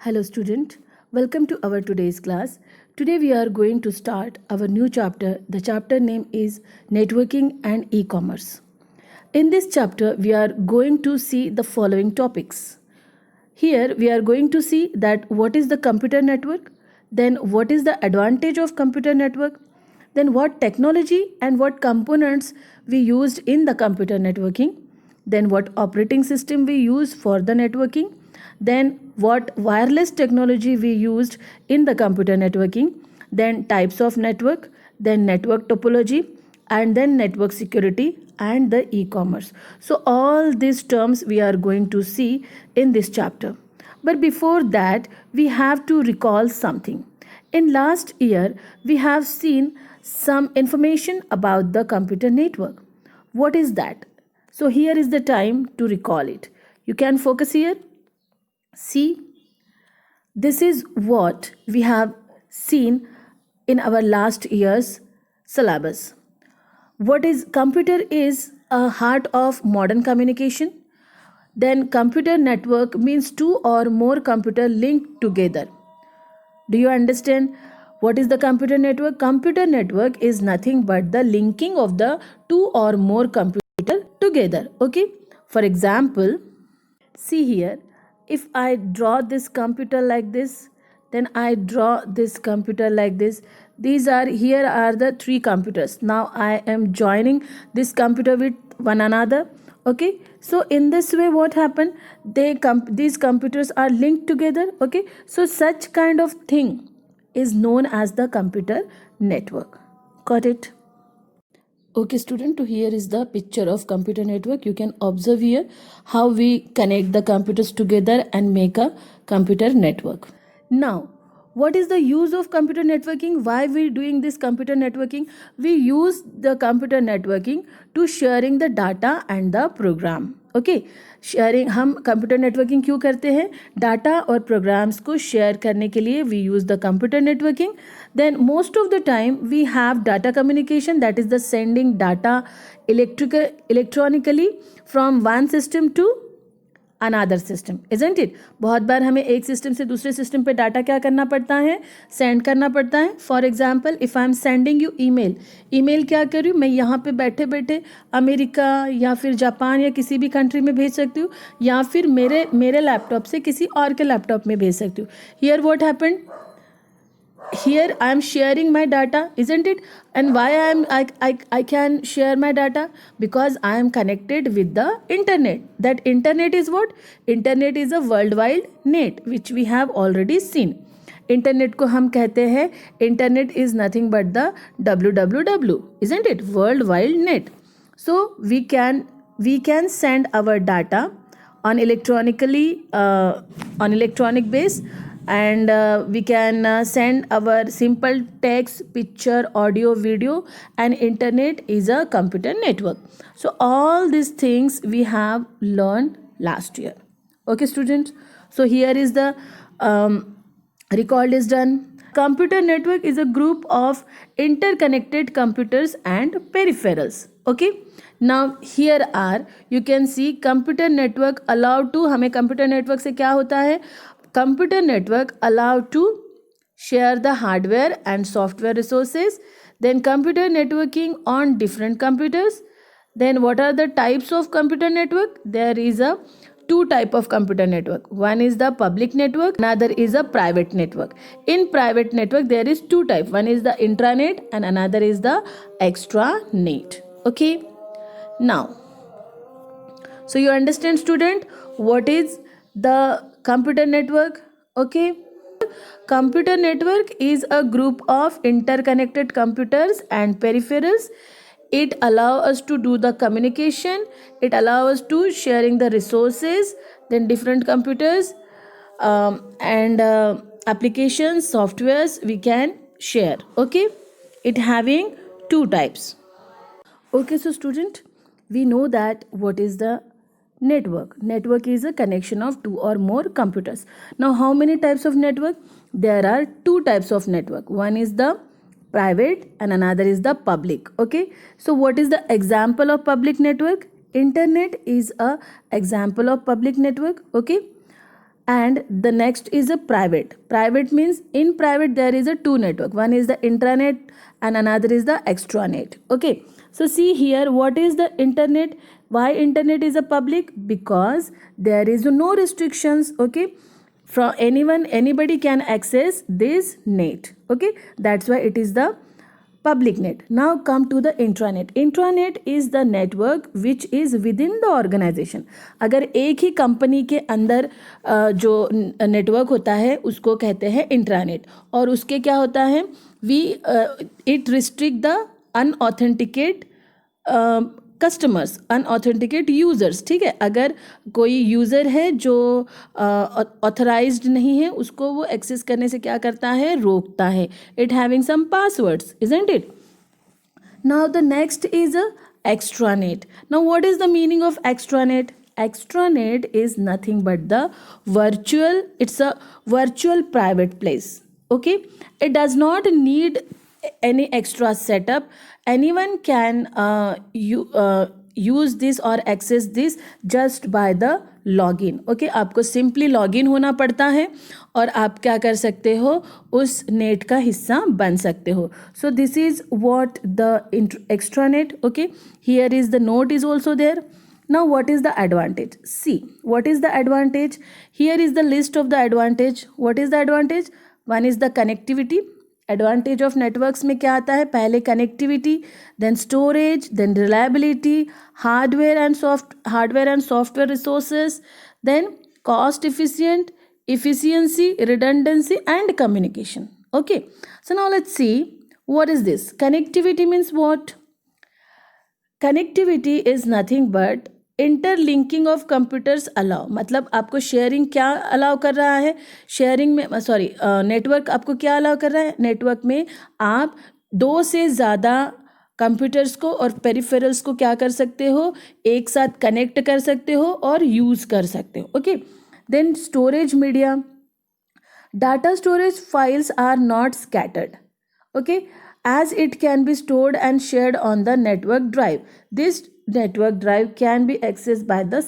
Hello student, welcome to our today's class. Today we are going to start our new chapter. The chapter name is Networking and E-commerce. In this chapter we are going to see the following topics. Here we are going to see that what is the computer network, then what is the advantage of computer network, then what technology and what components we used in the computer networking, then what operating system we use for the networking, then what wireless technology we used in the computer networking, then types of network, then network topology, and then network security and the e-commerce. So all these terms we are going to see in this chapter. But before that, we have to recall something. In last year, we have seen some information about the computer network. What is that? So here is the time to recall it. You can focus here. See, this is what we have seen in our last year's syllabus. What is computer is a heart of modern communication. Then computer network means two or more computer linked together. Do you understand what is the computer network? Computer network is nothing but the linking of the two or more computer together. Okay. For example, see here, if I draw this computer like this, then I draw this computer like this. Here are the three computers. Now I am joining this computer with one another. Okay, so in this way what happened, these computers are linked together. Okay, so such kind of thing is known as the computer network. Got it? Okay student, so here is the picture of computer network. You can observe here how we connect the computers together and make a computer network. Now, what is the use of computer networking? Why we doing this computer networking? We use the computer networking to sharing the data and the program. Okay, sharing हम computer networking क्यों करते हैं? Data और programmes को share करने के लिए we use the computer networking. Then most of the time we have data communication, that is the sending data electronically from one system to another system, isn't it? बहुत बार हमें एक system से दूसरे सिस्टम पे डाटा क्या करना पड़ता है? सेंड करना पड़ता है. For example, if I am sending you email क्या कर रही हूँ मैं? यहाँ पे बैठे बैठे अमेरिका या फिर जापान या किसी भी कंट्री में भेज सकती हूँ, या फिर मेरे लैपटॉप से किसी और के लैपटॉप में भेज सकती हूँ. Here what happened? Here I am sharing my data, isn't it? And why I can share my data? Because I am connected with the internet. That internet is what? Internet is a worldwide net, which we have already seen. Internet को हम कहते हैं, internet is nothing but the www, isn't it? World Wide Net. So we can send our data on electronic base, and we can send our simple text, picture, audio, video, and internet is a computer network. So all these things we have learned last year. Okay students, so here is the record is done. Computer network is a group of interconnected computers and peripherals. Okay, now here are, you can see computer network allowed to, हमें computer network से क्या होता है? Computer network allowed to share the hardware and software resources. Then computer networking on different computers. Then what are the types of computer network? There is a two type of computer network. One is the public network, another is a private network. In private network there is two type. One is the intranet and another is the extranet. Okay, now so you understand student what is the computer network? Okay, computer network is a group of interconnected computers and peripherals. It allow us to do the communication, it allow us to sharing the resources, then different computers and applications, softwares we can share. Okay, it having two types. Okay, so student, we know that what is the network. Network is a connection of two or more computers. Now how many types of network? There are two types of network. One is the private and another is the public. Okay, so what is the example of public network? Internet is a example of public network. Okay, and the next is a private means in private there is a two network, one is the intranet and another is the extranet. Okay, so see here, what is the internet? Why internet is a public? Because there is no restrictions. Okay, from anyone, anybody can access this net. Okay, that's why it is the public net. Now come to the intranet. Intranet is the network which is within the organization. अगर एक ही company के अंदर जो network होता है उसको कहते हैं इंट्रानेट, और उसके क्या होता है, it restrict the unauthenticate customers, unauthenticate users. ठीक है, अगर कोई यूज़र है जो ऑथराइज्ड नहीं है उसको वो एक्सेस करने से क्या करता है, रोकता है. It having some passwords, isn't it? Now the next is a extranet. Now what is the meaning of extranet? Extranet is nothing but the virtual, it's a virtual private place. Okay, it does not need any extra setup. Anyone can use this or access this just by the login. Okay, आपको simply login होना पड़ता है और आप क्या कर सकते हो, उस नेट का हिस्सा बन सकते हो. So this is what the extranet. Okay, here is the note is also there. Now what is the advantage? See, what is the advantage? Here is the list of the advantage. What is the advantage? One is the connectivity. Advantage of networks में क्या आता है? पहले connectivity, then storage, then reliability, hardware and software resources, then cost efficiency, redundancy and communication. Okay, so now let's see what is this. Connectivity means what? Connectivity is nothing but interlinking of computers allow. मतलब आपको sharing क्या allow कर रहा है, sharing में network आपको क्या allow कर रहा है, नेटवर्क में आप दो से ज़्यादा कंप्यूटर्स को और पेरिफेरल्स को क्या कर सकते हो, एक साथ कनेक्ट कर सकते हो और यूज़ कर सकते हो. Okay, then storage media, data storage files are not scattered. Okay, as it can be stored and shared on the network drive. This network drive can be accessed by the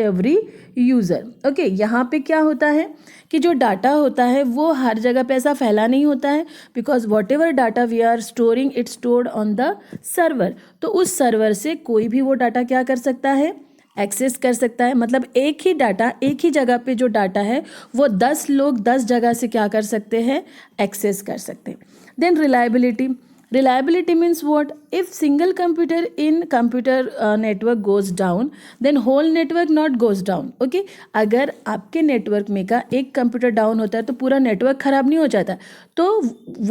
every user. Okay, यहाँ पे क्या होता है कि जो data होता है वो हर जगह पे ऐसा फैला नहीं होता है, because whatever data we are storing it's stored on the server. तो उस सर्वर से कोई भी वो डाटा क्या कर सकता है, एक्सेस कर सकता है. मतलब एक ही डाटा, एक ही जगह पे जो डाटा है वो 10 लोग 10 जगह से क्या कर सकते हैं, एक्सेस कर सकते हैं. Then reliability. Reliability means what? If single computer in computer network goes down, then whole network not goes down. Okay, अगर आपके नेटवर्क में का एक कंप्यूटर डाउन होता है तो पूरा नेटवर्क ख़राब नहीं हो जाता, तो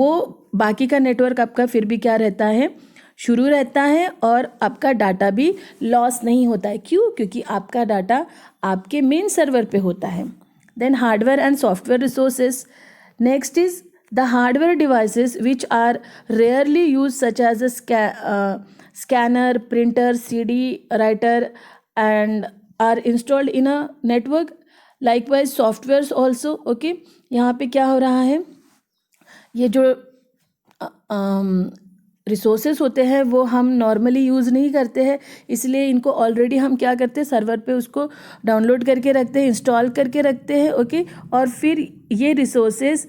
वो बाकी का नेटवर्क आपका फिर भी क्या रहता है, शुरू रहता है और आपका डाटा भी लॉस नहीं होता है. क्यों? क्योंकि आपका डाटा आपके मेन सर्वर पे होता है. Then hardware and software resources. Next is the hardware devices which are rarely used such as a scanner, printer, CD writer and are installed in a network. Likewise softwares also. Okay, यहाँ पे क्या हो रहा है, ये जो resources होते हैं वो हम नॉर्मली यूज़ नहीं करते हैं, इसलिए इनको ऑलरेडी हम क्या करते हैं, सर्वर पे उसको डाउनलोड करके रखते हैं, इंस्टॉल करके रखते हैं. ओके, और फिर ये रिसोर्सेज,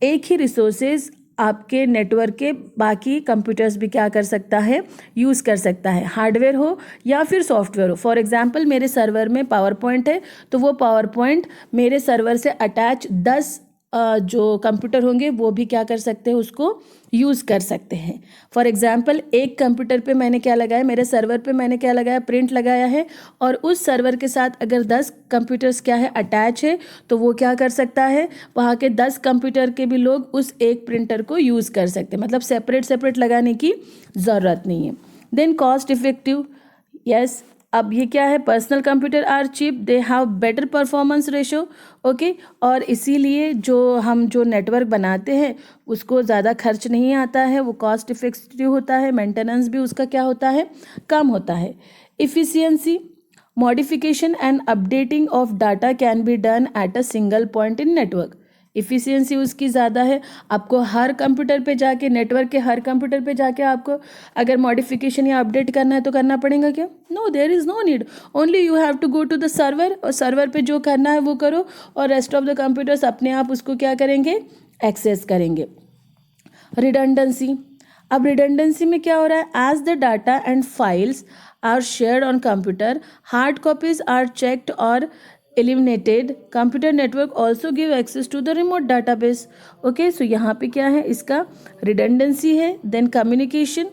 एक ही रिसोर्सेज आपके नेटवर्क के बाकी कंप्यूटर्स भी क्या कर सकता है, यूज़ कर सकता है, हार्डवेयर हो या फिर सॉफ्टवेयर हो. फॉर एग्जांपल मेरे सर्वर में पावर पॉइंट है, तो वो पावर पॉइंट मेरे सर्वर से अटैच 10 जो कंप्यूटर होंगे वो भी क्या कर सकते हैं, उसको यूज़ कर सकते हैं. फॉर एग्जांपल एक कंप्यूटर पे मैंने क्या लगाया, मेरे सर्वर पे मैंने क्या लगाया, प्रिंट लगाया है, और उस सर्वर के साथ अगर 10 कंप्यूटर्स क्या है, अटैच है, तो वो क्या कर सकता है, वहाँ के 10 कंप्यूटर के भी लोग उस एक प्रिंटर को यूज़ कर सकते हैं. मतलब सेपरेट लगाने की ज़रूरत नहीं है. Then cost effective. यस, अब ये क्या है, personal computer are cheap, they have better performance ratio. Okay, और इसीलिए जो नेटवर्क बनाते हैं उसको ज़्यादा खर्च नहीं आता है, वो कॉस्ट इफेक्टिव होता है, मेंटेनेंस भी उसका क्या होता है, कम होता है. Efficiency. Modification and updating of data can be done at a single point in network. Efficiency उसकी ज़्यादा है। आपको हर कंप्यूटर पे जाके, नेटवर्क के हर कंप्यूटर पे जाके आपको अगर मॉडिफिकेशन या अपडेट करना है तो करना पड़ेगा क्या? No, there is no need. Only you have to go to the server, और सर्वर पे जो करना है वो करो, और रेस्ट ऑफ द कंप्यूटर्स अपने आप उसको क्या करेंगे, एक्सेस करेंगे। रिडंडेंसी, अब रिडंडेंसी में क्या हो रहा है, as the data and files are shared on computer, hard copies are checked और eliminated, computer network also give access to the remote database. Okay, so यहाँ पे क्या है, इसका redundancy है. Then communication,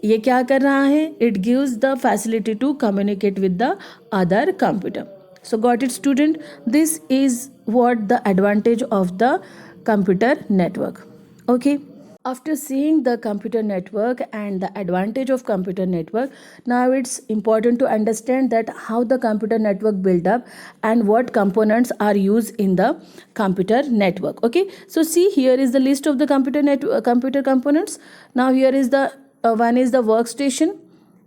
ये क्या कर रहा है, it gives the facility to communicate with the other computer. So got it student, this is what the advantage of the computer network. Okay, after seeing the computer network and the advantage of computer network, now it's important to understand that how the computer network build up and what components are used in the computer network. Okay, so see, here is the list of the computer components. Now here is the one is the workstation.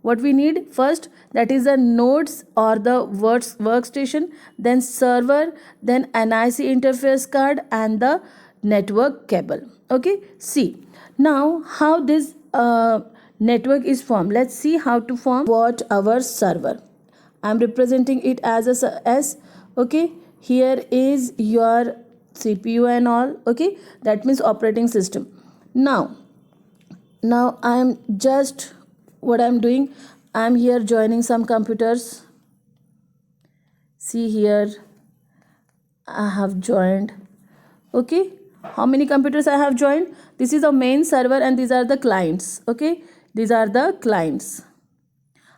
What we need first, that is the nodes or the workstation, then server, then NIC interface card and the network cable. Okay, see now how this network is formed. Let's see how to form what our server. I'm representing it as a S. Okay, here is your CPU and all. Okay, that means operating system. Now I'm just, what I'm doing, I'm here joining some computers. See here, I have joined. Okay, how many computers I have joined? This is the main server and these are the clients. Okay, these are the clients.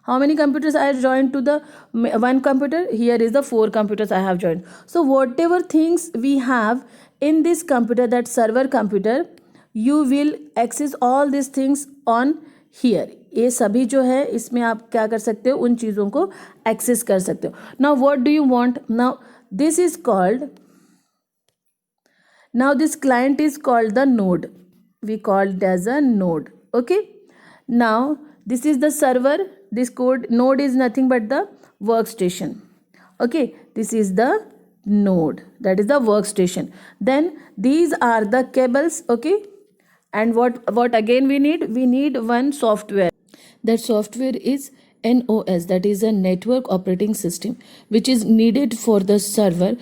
How many computers I have joined to the one computer? Here is the 4 computers I have joined. So whatever things we have in this computer, that server computer, you will access all these things on here. ये सभी जो है इसमें आप क्या कर सकते हो, उन चीज़ों को एक्सेस कर सकते हो. Now what do you want? Now this is called, now this client is called the node. We call it as a node. Okay, now this is the server. This node is nothing but the workstation. Okay, this is the node, that is the workstation. Then these are the cables. Okay, and what again we need one software. That software is NOS, that is a network operating system, which is needed for the server.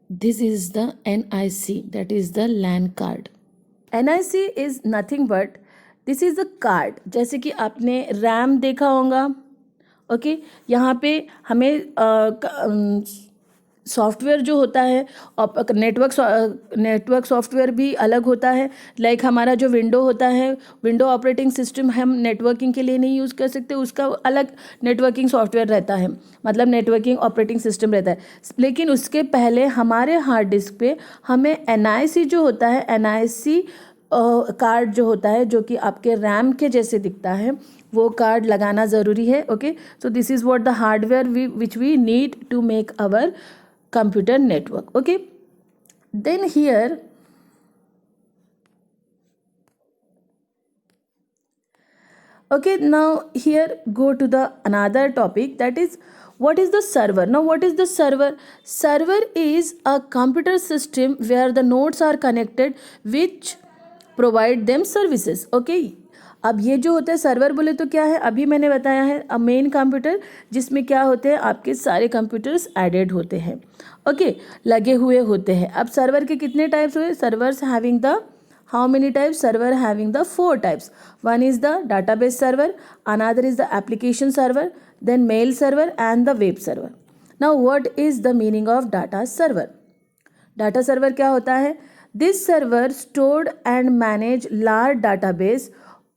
This is the NIC, that is the LAN card. NIC is nothing but, this is a card. जैसे कि आपने RAM देखा होगा. Okay, यहाँ पे हमें software जो होता है, नेटवर्क सॉफ्टवेयर भी अलग होता है. लाइक हमारा जो विंडो होता है, विंडो ऑपरेटिंग सिस्टम हम नेटवर्किंग के लिए नहीं यूज़ कर सकते, उसका अलग नेटवर्किंग सॉफ्टवेयर रहता है, मतलब नेटवर्किंग ऑपरेटिंग सिस्टम रहता है. लेकिन उसके पहले हमारे हार्ड डिस्क पे हमें NIC जो होता है, NIC कार्ड जो होता है, जो कि आपके रैम के जैसे दिखता है, वो कार्ड लगाना ज़रूरी है. Okay, so this is what the hardware which we need to make our computer network. Okay, then here okay, now here go to the another topic, that is what is the server. Now what is the server? Server is a computer system where the nodes are connected which provide them services. Okay, अब ये जो होता है server बोले तो क्या है, अभी मैंने बताया है, अ मेन कंप्यूटर जिसमें क्या होते हैं, आपके सारे कंप्यूटर्स एडेड होते हैं. ओके, लगे हुए होते हैं. अब सर्वर के कितने टाइप्स हुए? Servers having the, how many types? Server having the 4 types. One is the database server, another is the application server, then mail server and the web server. Now what is the meaning of data server? Data server क्या होता है? This server stored and manage large database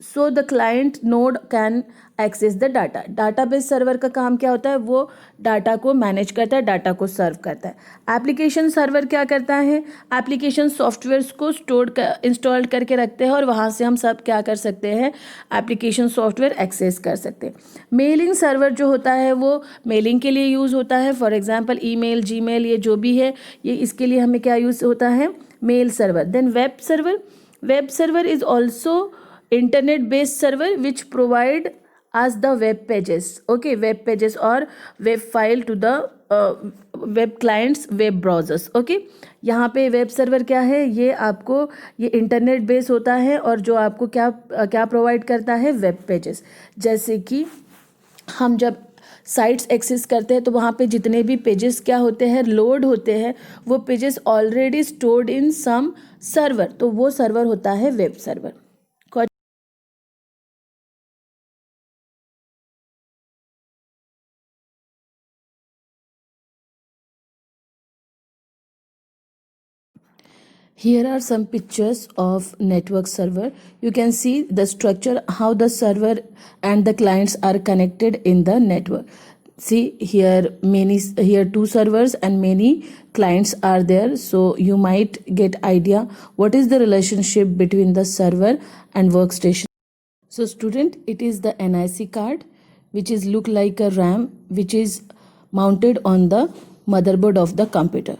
so the client node can access the data. Database server का काम क्या होता है? वो data को मैनेज करता है, डाटा को सर्व करता है. एप्लीकेशन सर्वर क्या करता है? एप्लीकेशन सॉफ्टवेयर्स को इंस्टॉल करके रखते हैं और वहाँ से हम सब क्या कर सकते हैं, एप्लीकेशन सॉफ्टवेयर एक्सेस कर सकते हैं. मेलिंग सर्वर जो होता है वो मेलिंग के लिए यूज़ होता है. फॉर एग्जांपल ईमेल, जीमेल, ये जो भी है, ये इसके लिए हमें क्या यूज़ होता है? Mail server. Then web server. Web server is also internet based server which provide us the web pages. Okay, web pages or web file to the web clients, web browsers. Okay, यहाँ पे web server क्या है, ये आपको ये internet base होता है और जो आपको क्या क्या प्रोवाइड करता है, वेब पेजेस। जैसे कि हम जब साइट्स एक्सेस करते हैं तो वहाँ पे जितने भी पेजेस क्या होते हैं, लोड होते हैं, वो pages already stored in some server, तो वो सर्वर होता है web server. Here are some pictures of network server. You can see the structure, how the server and the clients are connected in the network. See here here two servers and many clients are there. So you might get idea what is the relationship between the server and workstation. So student, it is the NIC card which is look like a RAM which is mounted on the motherboard of the computer.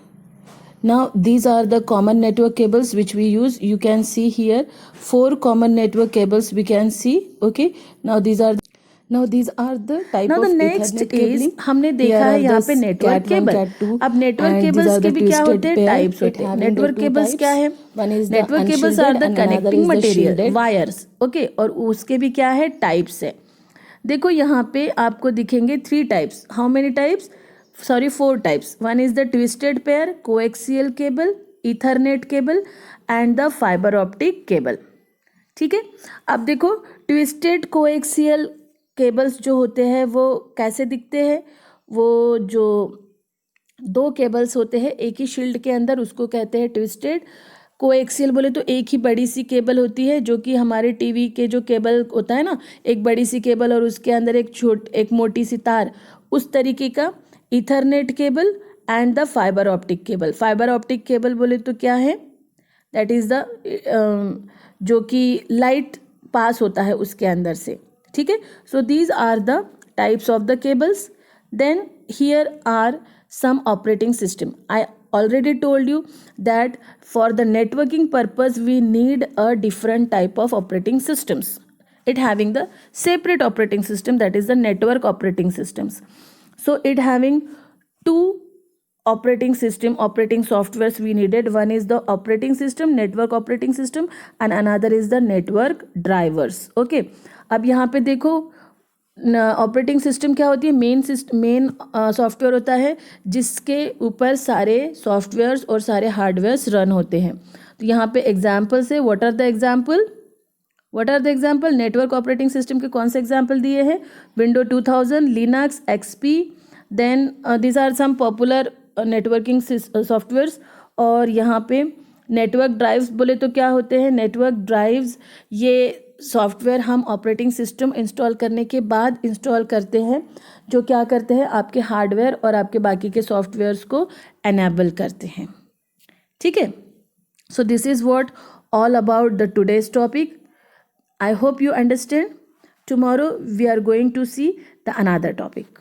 Now these are the common network cables which we use. You can see here 4 common network cables we can see. Okay, now these are the type Now of the next Ethernet is cabling. हमने देखा है यहाँ पे network cable. अब network cables के भी क्या होते हैं, टाइप्स होते हैं। नेटवर्क केबल्स क्या है, network cables are the connecting material, wires. Okay, और उसके भी क्या है, टाइप्स है। देखो यहाँ पे आपको दिखेंगे 3 types. How many types, sorry 4 types. One is the twisted pair, coaxial cable, Ethernet cable and the fibre optic cable. ठीक है, अब देखो ट्विस्टेड कोएक्सियल केबल्स जो होते हैं वो कैसे दिखते हैं, वो जो 2 केबल्स होते हैं एक ही शील्ड के अंदर, उसको कहते हैं ट्विस्टेड। कोएक्सियल बोले तो एक ही बड़ी सी केबल होती है, जो कि हमारे टीवी के जो केबल होता है ना, एक बड़ी सी केबल और उसके अंदर एक मोटी सी तार, उस तरीके का Ethernet cable and the fibre optic cable. Fibre optic cable बोले तो क्या है, दैट इज द जो कि लाइट पास होता है उसके अंदर से। ठीक है, so these are the types of the cables. Then here are some operating system. I already told you that for the networking purpose we need a different type of operating systems, it having the separate operating system, that is the network operating systems. So it having 2 operating softwares we needed. One is the operating system, network operating system, and another is the network drivers. Okay, अब यहाँ पे देखो operating system क्या होती है, main software होता है जिसके ऊपर सारे सॉफ्टवेयर्स और सारे हार्डवेयर्स रन होते हैं। तो यहाँ पे एग्जाम्पल्स है, what are the example, network operating system के कौन से एग्जाम्पल दिए हैं, window 2000, Linux, XP. Then this are some popular networking softwares. और यहाँ पे नेटवर्क ड्राइव्स बोले तो क्या होते हैं, नेटवर्क ड्राइव्स ये सॉफ्टवेयर हम ऑपरेटिंग सिस्टम इंस्टॉल करने के बाद इंस्टॉल करते हैं, जो क्या करते हैं, आपके हार्डवेयर और आपके बाकी के सॉफ्टवेयर्स को एनेबल करते हैं। ठीक है, so this is what all about the today's topic. I hope you understand. Tomorrow we are going to see the another topic.